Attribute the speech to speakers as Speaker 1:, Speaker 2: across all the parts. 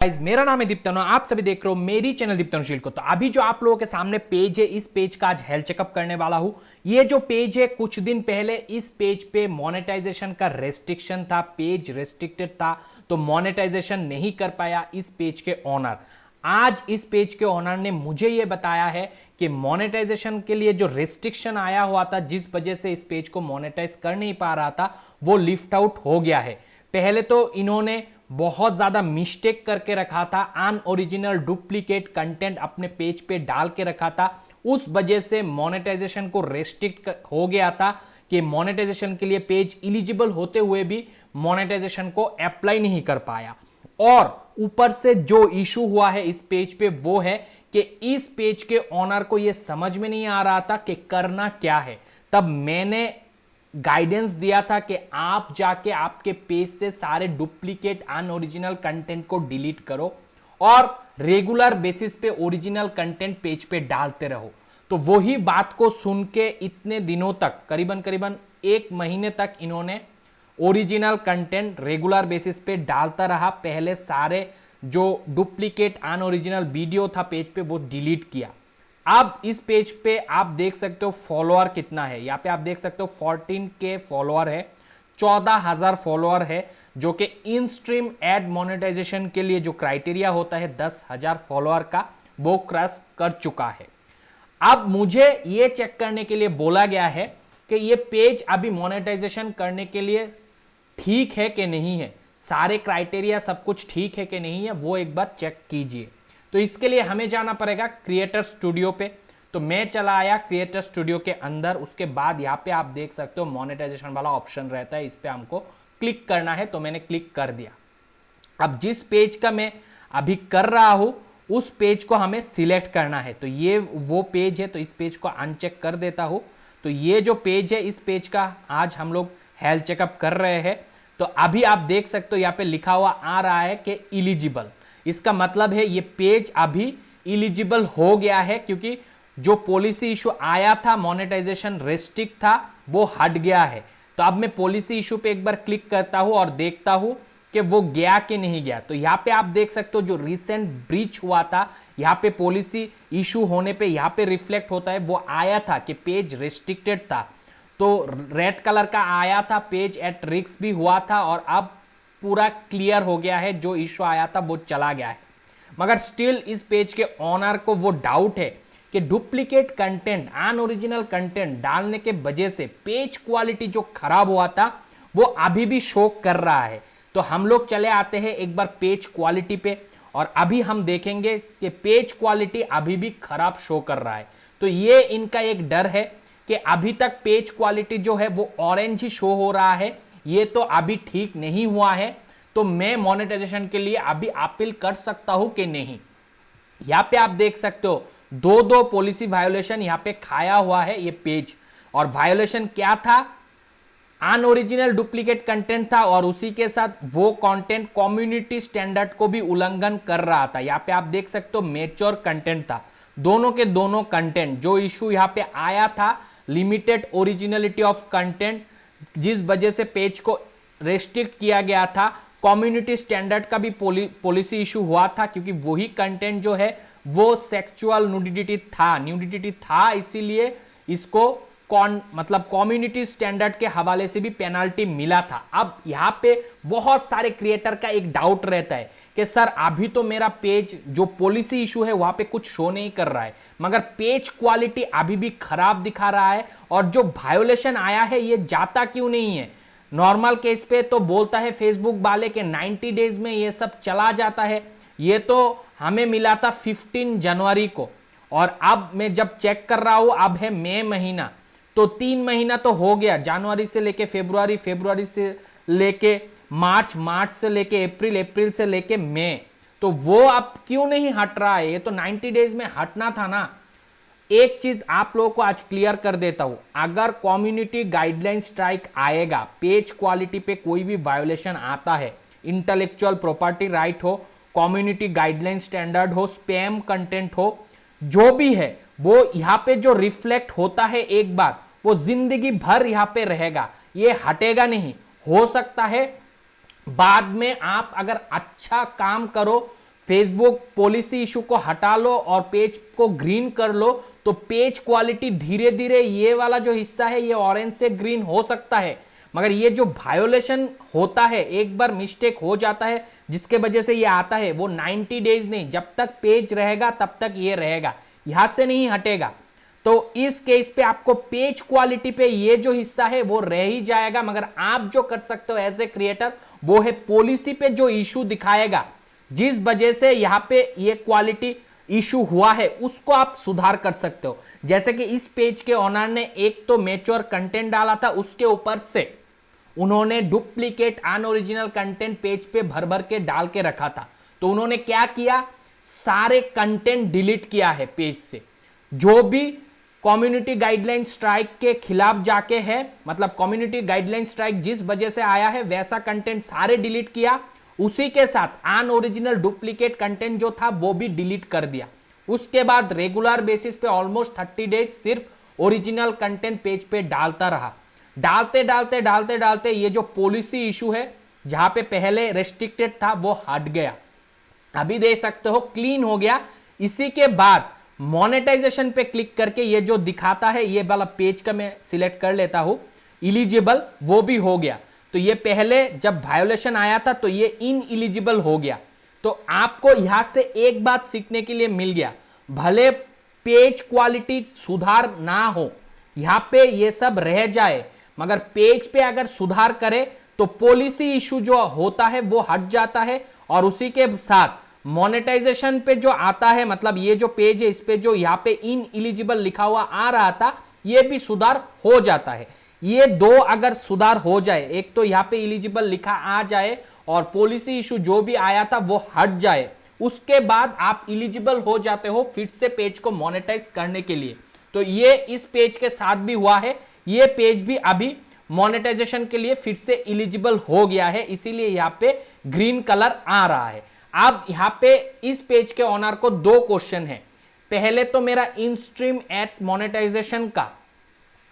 Speaker 1: Guys मेरा नाम है दीप्तनु, आप सभी देख रहे हो मेरी चैनल दीप्तनुशील को। तो अभी जो आप लोगों के सामने पेज है, इस पेज का आज हेल्थ चेकअप करने वाला हूं। ये जो पेज है, कुछ दिन पहले इस पेज पे मोनेटाइजेशन का रेस्ट्रिक्शन था, पेज रेस्ट्रिक्टेड था, तो मोनेटाइजेशन नहीं कर पाया इस पेज के ओनर। आज इस पेज के ओनर ने मुझे ये बताया है कि मोनेटाइजेशन के लिए जो रेस्ट्रिक्शन आया हुआ था, जिस वजह से इस पेज को मोनेटाइज कर नहीं पा रहा था, वो लिफ्ट आउट हो गया है। पहले तो इन्होंने बहुत ज्यादा मिस्टेक करके रखा था, अनओरिजिनल डुप्लीकेट कंटेंट अपने पेज पे डाल के रखा था, उस वजह से मोनेटाइजेशन को रेस्ट्रिक्ट हो गया था कि मोनेटाइजेशन के लिए पेज एलिजिबल होते हुए भी मोनेटाइजेशन को अप्लाई नहीं कर पाया। और ऊपर से जो इशू हुआ है इस पेज पे वो है कि इस पेज के ओनर को यह समझ में नहीं आ रहा था कि करना क्या है। तब मैंने गाइडेंस दिया था कि आप जाके आपके पेज से सारे डुप्लीकेट अनओरिजिनल कंटेंट को डिलीट करो और रेगुलर बेसिस पे ओरिजिनल कंटेंट पेज पे डालते रहो। तो वही बात को सुन के इतने दिनों तक, करीबन करीबन 1 महीने तक इन्होंने ओरिजिनल कंटेंट रेगुलर बेसिस पे डालता रहा। पहले सारे जो डुप्लीकेट अनओरिजिनल वीडियो था पेज पे वो डिलीट किया। अब इस पेज पे आप देख सकते हो फॉलोअर कितना है। यहाँ पे आप देख सकते हो 14K फॉलोअर है, 14,000 फॉलोअर है, जो कि इन स्ट्रीम एड मोनेटाइजेशन के लिए जो क्राइटेरिया होता है 10,000 फॉलोअर का, वो क्रॉस कर चुका है। अब मुझे ये चेक करने के लिए बोला गया है कि ये पेज अभी मोनेटाइजेशन करने के लिए ठीक है कि नहीं है, सारे क्राइटेरिया सब कुछ ठीक है कि नहीं है, वो एक बार चेक कीजिए। तो इसके लिए हमें जाना पड़ेगा क्रिएटर स्टूडियो पे। तो मैं चला आया क्रिएटर स्टूडियो के अंदर। उसके बाद यहाँ पे आप देख सकते हो मोनेटाइजेशन वाला ऑप्शन रहता है, इस पे हमको क्लिक करना है। तो मैंने क्लिक कर दिया। अब जिस पेज का मैं अभी कर रहा हूं उस पेज को हमें सिलेक्ट करना है। तो ये वो पेज है, तो इस पेज को अनचेक कर देता हूं। तो ये जो पेज है, इस पेज का आज हम लोग हेल्थ चेकअप कर रहे हैं। तो अभी आप देख सकते हो यहाँ पे लिखा हुआ आ रहा है कि इलिजिबल। इसका मतलब है ये पेज अभी इलिजिबल हो गया है, क्योंकि जो पॉलिसी इशू आया था, मोनेटाइजेशन रेस्ट्रिक्ट था, वो हट गया है। तो अब मैं पॉलिसी इशू पे एक बार क्लिक करता हूं और देखता हूं कि वो गया कि नहीं गया। तो यहाँ पे आप देख सकते हो जो रिसेंट ब्रीच हुआ था, यहाँ पे पॉलिसी इशू होने पे यहाँ पे रिफ्लेक्ट होता है, वो आया था कि पेज रेस्ट्रिक्टेड था। तो रेड कलर का आया था, पेज एट रिस्क भी हुआ था, और अब पूरा क्लियर हो गया है, जो इशू आया था वो चला गया है। मगर स्टिल इस पेज के ओनर को वो डाउट है कि डुप्लीकेट कंटेंट, अनओरिजिनल कंटेंट डालने के वजह से पेज क्वालिटी जो खराब हुआ था वो अभी भी शो कर रहा है। तो हम लोग चले आते हैं एक बार पेज क्वालिटी पे, और अभी हम देखेंगे कि पेज क्वालिटी अभी भी खराब शो कर रहा है। तो ये इनका एक डर है कि अभी तक पेज क्वालिटी जो है वो ऑरेंज ही शो हो रहा है, ये तो अभी ठीक नहीं हुआ है। तो मैं मोनेटाइजेशन के लिए अभी अपील कर सकता हूं कि नहीं। यहां पे आप देख सकते हो दो पॉलिसी वायोलेशन यहां पे खाया हुआ है ये पेज। और वायोलेशन क्या था? अनओरिजिनल डुप्लीकेट कंटेंट था, और उसी के साथ वो कंटेंट कम्युनिटी स्टैंडर्ड को भी उल्लंघन कर रहा था। यहां पे आप देख सकते हो मैच्योर कंटेंट था। दोनों के दोनों कंटेंट, जो इशू यहां पे आया था लिमिटेड ओरिजिनलिटी ऑफ कंटेंट, जिस वजह से पेज को रेस्ट्रिक्ट किया गया था, कम्युनिटी स्टैंडर्ड का भी पॉलिसी इशू हुआ था, क्योंकि वही कंटेंट जो है वो सेक्सुअल न्यूडिटी था, इसीलिए इसको मतलब कम्युनिटी स्टैंडर्ड के हवाले से भी पेनल्टी मिला था। अब यहां पे बहुत सारे क्रिएटर का एक डाउट रहता है कि सर अभी तो मेरा पेज जो पॉलिसी इशू है वहां पे कुछ शो नहीं कर रहा है, मगर पेज क्वालिटी अभी भी खराब दिखा रहा है, और जो वायोलेशन आया है ये जाता क्यों नहीं है। नॉर्मल केस पे तो बोलता है फेसबुक वाले के 90 डेज में ये सब चला जाता है। ये तो हमें मिला था 15 जनवरी को, और अब मैं जब चेक कर रहा हूं अब है मई महीना, तो 3 महीना तो हो गया, जनवरी से लेके फरवरी, फरवरी से लेके मार्च, मार्च से लेके अप्रैल, अप्रैल से लेके मई। तो वो अब क्यों नहीं हट रहा है? ये तो 90 डेज में हटना था ना। एक चीज आप लोगों को आज क्लियर कर देता हूं, अगर कम्युनिटी गाइडलाइन स्ट्राइक आएगा, पेज क्वालिटी पे कोई भी वायोलेशन आता है, इंटेलेक्चुअल प्रॉपर्टी राइट हो, कम्युनिटी गाइडलाइन स्टैंडर्ड हो, स्पैम कंटेंट हो, जो भी है वो यहां पे जो रिफ्लेक्ट होता है एक बार, वो जिंदगी भर यहां पे रहेगा, ये हटेगा नहीं। हो सकता है बाद में आप अगर अच्छा काम करो फेसबुक पॉलिसी इशू को हटा लो और पेज को ग्रीन कर लो तो पेज क्वालिटी धीरे धीरे ये वाला जो हिस्सा है ये ऑरेंज से ग्रीन हो सकता है, मगर ये जो वायोलेशन होता है, एक बार मिस्टेक हो जाता है जिसके वजह से ये आता है, वो 90 डेज नहीं, जब तक पेज रहेगा तब तक ये रहेगा, यहां से नहीं हटेगा। तो इस केस पे आपको पेज क्वालिटी पे ये जो हिस्सा है वो रह ही जाएगा, मगर आप जो कर सकते हो एज ए क्रिएटर वो है पॉलिसी पे जो इशू दिखाएगा, जिस वजह से यहां पे ये क्वालिटी इशू हुआ है उसको आप सुधार कर सकते हो। जैसे कि इस पेज के ओनर ने एक तो मैच्योर कंटेंट डाला था, उसके ऊपर से उन्होंने डुप्लीकेट अनओरिजिनल कंटेंट पेज पे भर भर के डाल के रखा था। तो उन्होंने क्या किया, सारे कंटेंट डिलीट किया है पेज से, जो भी कम्युनिटी गाइडलाइन स्ट्राइक के खिलाफ जाके है, मतलब कम्युनिटी गाइडलाइन स्ट्राइक जिस वजह से आया है वैसा कंटेंट सारे डिलीट किया, उसी के साथ अनओरिजिनल डुप्लीकेट कंटेंट जो था वो भी डिलीट कर दिया। उसके बाद रेगुलर बेसिस पे ऑलमोस्ट 30 डेज सिर्फ ओरिजिनल कंटेंट पेज पे डालता रहा। डालते डालते डालते डालते ये जो पॉलिसी इशू है, जहां पे पहले रेस्ट्रिक्टेड था, वो हट गया। अभी देख सकते हो क्लीन हो गया। इसी के बाद मोनेटाइजेशन पे क्लिक करके ये जो दिखाता है, ये वाला पेज का मैं सिलेक्ट कर लेता हूं, इलिजिबल, वो भी हो गया। तो ये पहले जब वायोलेशन आया था तो ये इनएलिजिबल हो गया। तो आपको यहां से एक बात सीखने के लिए मिल गया, भले पेज क्वालिटी सुधार ना हो, यहां पे ये सब रह जाए, मगर पेज पे अगर सुधार करे तो पॉलिसी इशू जो होता है वो हट जाता है, और उसी के साथ मोनेटाइजेशन पे जो आता है, मतलब ये जो पेज है इस पे जो यहाँ पे इनएलिजिबल लिखा हुआ आ रहा था, ये भी सुधार हो जाता है। ये दो अगर सुधार हो जाए, एक तो यहाँ पे एलिजिबल लिखा आ जाए और पॉलिसी इशू जो भी आया था वो हट जाए, उसके बाद आप एलिजिबल हो जाते हो फिर से पेज को मोनेटाइज करने के लिए। तो ये इस पेज के साथ भी हुआ है, ये पेज भी अभी मोनेटाइजेशन के लिए फिर से एलिजिबल हो गया है, इसीलिए यहाँ पे ग्रीन कलर आ रहा है। अब यहाँ पे इस पेज के ओनर को दो क्वेश्चन है। पहले तो मेरा इन स्ट्रीम एड मोनेटाइजेशन का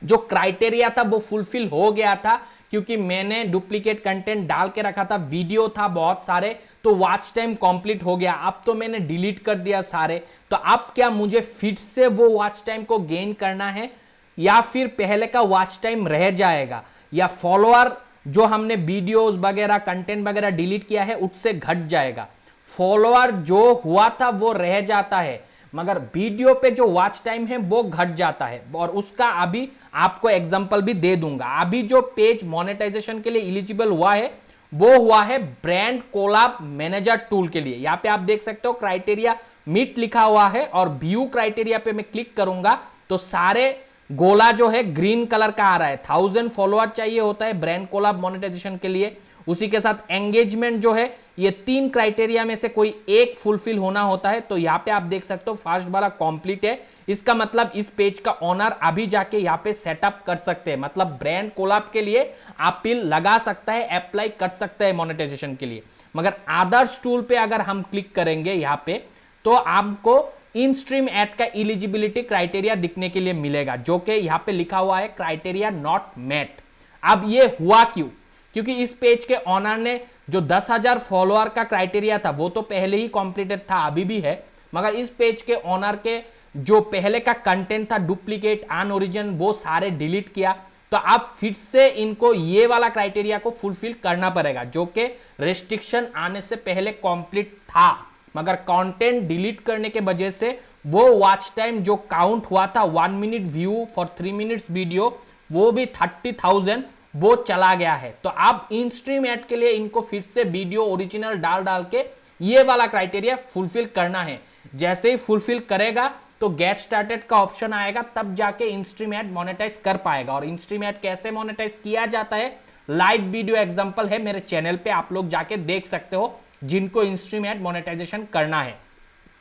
Speaker 1: जो क्राइटेरिया था वो फुलफिल हो गया था, क्योंकि मैंने डुप्लीकेट कंटेंट डाल के रखा था, वीडियो था बहुत सारे, तो वॉच टाइम कंप्लीट हो गया। अब तो मैंने डिलीट कर दिया सारे, तो अब क्या मुझे फिर से वो वॉच टाइम को गेन करना है, या फिर पहले का वॉच टाइम रह जाएगा, या फॉलोअर जो हमने वीडियोस वगैरह कंटेंट वगैरह डिलीट किया है उससे घट जाएगा। फॉलोअर जो हुआ था वो रह जाता है, मगर वीडियो पे जो वॉच टाइम है वो घट जाता है, और उसका अभी आपको एग्जांपल भी दे दूंगा। अभी जो पेज मोनेटाइजेशन के लिए एलिजिबल हुआ है वो हुआ है ब्रांड कोलैब मैनेजर टूल के लिए। यहाँ पे आप देख सकते हो क्राइटेरिया मीट लिखा हुआ है, और व्यू क्राइटेरिया पे मैं क्लिक करूंगा तो सारे गोला जो है ग्रीन कलर का आ रहा है। 1000 फॉलोअर चाहिए होता है ब्रांड कोलैब मोनेटाइजेशन के लिए। उसी के साथ एंगेजमेंट जो है, ये 3 क्राइटेरिया में से कोई एक फुलफिल होना होता है। तो यहाँ पे आप देख सकते हो फर्स्ट वाला कंप्लीट है, इसका मतलब इस पेज का ओनर अभी जाके यहाँ पे सेटअप कर सकते हैं, मतलब ब्रांड कोलैब के लिए अपील लगा सकता है, अप्लाई कर सकता है मोनेटाइजेशन के लिए। मगर अदर्स टूल पे अगर हम क्लिक करेंगे यहाँ पे, तो आपको इन स्ट्रीम एड का एलिजिबिलिटी क्राइटेरिया दिखने के लिए मिलेगा, जो कि यहाँ पे लिखा हुआ है क्राइटेरिया नॉट मेट। अब ये हुआ क्यों? क्योंकि इस पेज के ओनर ने जो 10,000 फॉलोअर का क्राइटेरिया था वो तो पहले ही कंप्लीटेड था, अभी भी है, मगर इस पेज के ओनर के जो पहले का कंटेंट था डुप्लीकेट अनओरिजिनल वो सारे डिलीट किया। तो अब फिर से इनको ये वाला क्राइटेरिया को फुलफिल करना पड़ेगा, जो कि रेस्ट्रिक्शन आने से पहले कंप्लीट था, मगर कंटेंट डिलीट करने के वजह से वो वॉच टाइम जो काउंट हुआ था 1 minute view for 3 minutes video, वो भी 30,000 वो चला गया है। तो अब इन स्ट्रीम एड के लिए इनको फिर से वीडियो ओरिजिनल डाल डाल के ये वाला क्राइटेरिया फुलफिल करना है। जैसे ही फुलफिल करेगा तो गेट स्टार्टेड का ऑप्शन आएगा, तब जाके इन स्ट्रीम एड मोनेटाइज कर पाएगा। और इन स्ट्रीम एड कैसे मोनेटाइज किया जाता है, लाइव वीडियो एग्जांपल है मेरे चैनल पे, आप लोग जाके देख सकते हो, जिनको इन स्ट्रीम एड मोनेटाइजेशन करना है।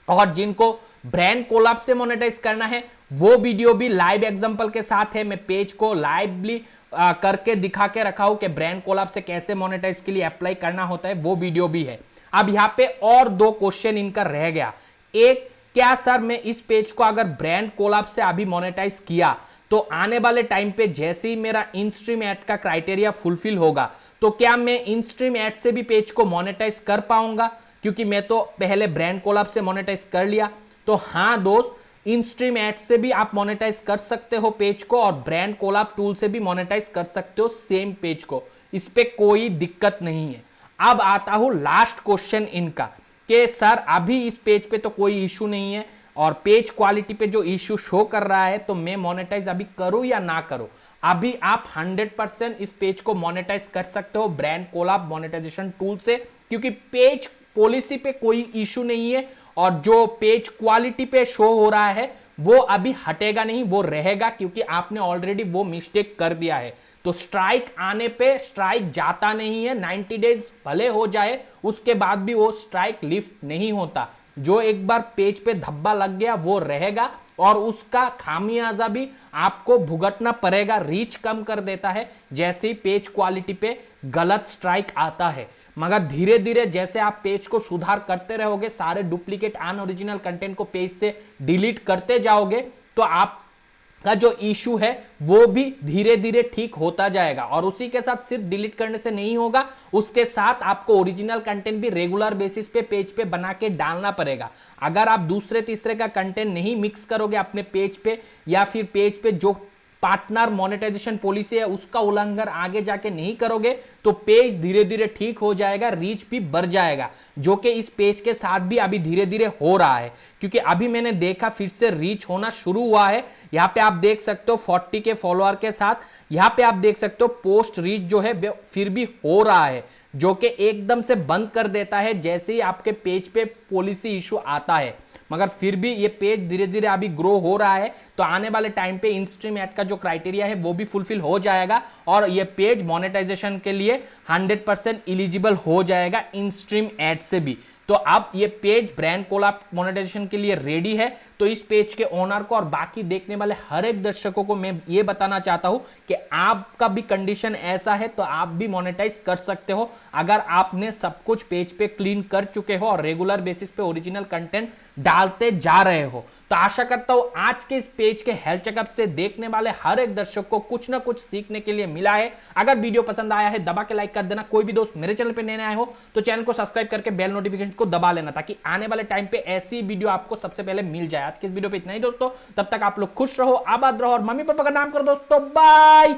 Speaker 1: और जिनको ब्रांड कोलैब से मोनेटाइज करना है वो वीडियो भी लाइव एग्जांपल के साथ है। मैं पेज को लाइवली करके दिखा के रखा हूं कि ब्रांड कोलैब से कैसे मोनेटाइज के लिए अप्लाई करना होता है, वो वीडियो भी है। अब यहाँ पे और 2 क्वेश्चन इनका रह गया। एक, क्या सर मैं इस पेज को अगर ब्रांड कोलैब से अभी मोनेटाइज किया तो आने वाले टाइम पे जैसे ही मेरा इन स्ट्रीम एड का क्राइटेरिया फुलफिल होगा तो क्या मैं इन स्ट्रीम एड से भी पेज को मोनेटाइज कर पाऊंगा? क्योंकि मैं तो पहले ब्रांड कोलैब से मोनेटाइज कर लिया। तो हाँ दोस्त, इन स्ट्रीम एड से भी आप मोनेटाइज कर सकते हो पेज को, और ब्रांड कोलैब टूल से भी मोनेटाइज कर सकते हो सेम पेज को, इस पे कोई दिक्कत नहीं है। अब आता हूं लास्ट क्वेश्चन इनका कि सर अभी इस पेज पे तो कोई इशू नहीं है और पेज क्वालिटी पे जो इशू शो कर रहा है, तो मैं मोनेटाइज अभी करूं या ना करूं? अभी आप 100% इस पेज को मोनेटाइज कर सकते हो ब्रांड कोलैब मोनेटाइजेशन टूल से, क्योंकि पेज पॉलिसी पे कोई इशू नहीं है और जो पेज क्वालिटी पे शो हो रहा है वो अभी हटेगा नहीं, वो रहेगा, क्योंकि आपने ऑलरेडी वो मिस्टेक कर दिया है। तो स्ट्राइक आने पे स्ट्राइक जाता नहीं है, 90 डेज भले हो जाए उसके बाद भी वो स्ट्राइक लिफ्ट नहीं होता। जो एक बार पेज पे धब्बा लग गया वो रहेगा और उसका खामियाजा भी आपको भुगतना पड़ेगा। रीच कम कर देता है जैसे ही पेज क्वालिटी पे गलत स्ट्राइक आता है, मगर धीरे धीरे जैसे आप पेज को सुधार करते रहोगे, सारे डुप्लीकेट अनओरिजिनल कंटेंट को पेज से डिलीट करते जाओगे, तो आपका जो इशू है वो भी धीरे धीरे ठीक होता जाएगा। और उसी के साथ सिर्फ डिलीट करने से नहीं होगा, उसके साथ आपको ओरिजिनल कंटेंट भी रेगुलर बेसिस पे पेज पे बना के डालना पड़ेगा। अगर आप दूसरे तीसरे का कंटेंट नहीं मिक्स करोगे अपने पेज पे, या फिर पेज पे जो पार्टनर मोनेटाइजेशन पॉलिसी है उसका उल्लंघन आगे जाके नहीं करोगे, तो पेज धीरे धीरे ठीक हो जाएगा, रीच भी बढ़ जाएगा, जो कि इस पेज के साथ भी अभी धीरे धीरे हो रहा है। क्योंकि अभी मैंने देखा फिर से रीच होना शुरू हुआ है। यहाँ पे आप देख सकते हो 40 के फॉलोअर के साथ, यहाँ पे आप देख सकते हो पोस्ट रीच जो है फिर भी हो रहा है, जो कि एकदम से बंद कर देता है जैसे ही आपके पेज पे पॉलिसी इशू आता है। मगर फिर भी ये पेज धीरे धीरे अभी ग्रो हो रहा है, तो आने वाले टाइम पे इन स्ट्रीम एड का जो क्राइटेरिया है वो भी फुलफिल हो जाएगा और ये पेज मोनेटाइजेशन के लिए 100% एलिजिबल हो जाएगा इन स्ट्रीम एड से भी। तो अब ये पेज ब्रांड कोलैब मोनेटाइजेशन के लिए रेडी है। तो इस पेज के ओनर को और बाकी देखने वाले हर एक दर्शकों को मैं ये बताना चाहता हूं कि आपका भी कंडीशन ऐसा है तो आप भी मोनेटाइज कर सकते हो, अगर आपने सब कुछ पेज पे क्लीन कर चुके हो और रेगुलर बेसिस पे ओरिजिनल कंटेंट डालते जा रहे हो। तो आशा करता हूं आज के इस पेज के हेल्थ चेकअप से देखने वाले हर एक दर्शक को कुछ ना कुछ सीखने के लिए मिला है। अगर वीडियो पसंद आया है दबा के लाइक कर देना। कोई भी दोस्त मेरे चैनल पे नए आए हो तो चैनल को सब्सक्राइब करके बेल नोटिफिकेशन को दबा लेना, ताकि आने वाले टाइम पे ऐसी वीडियो आपको सबसे पहले मिल जाए। आज के इस वीडियो पे इतना ही दोस्तों, तब तक आप लोग खुश रहो, आबाद रहो और मम्मी पापा का नाम करो दोस्तों। बाय।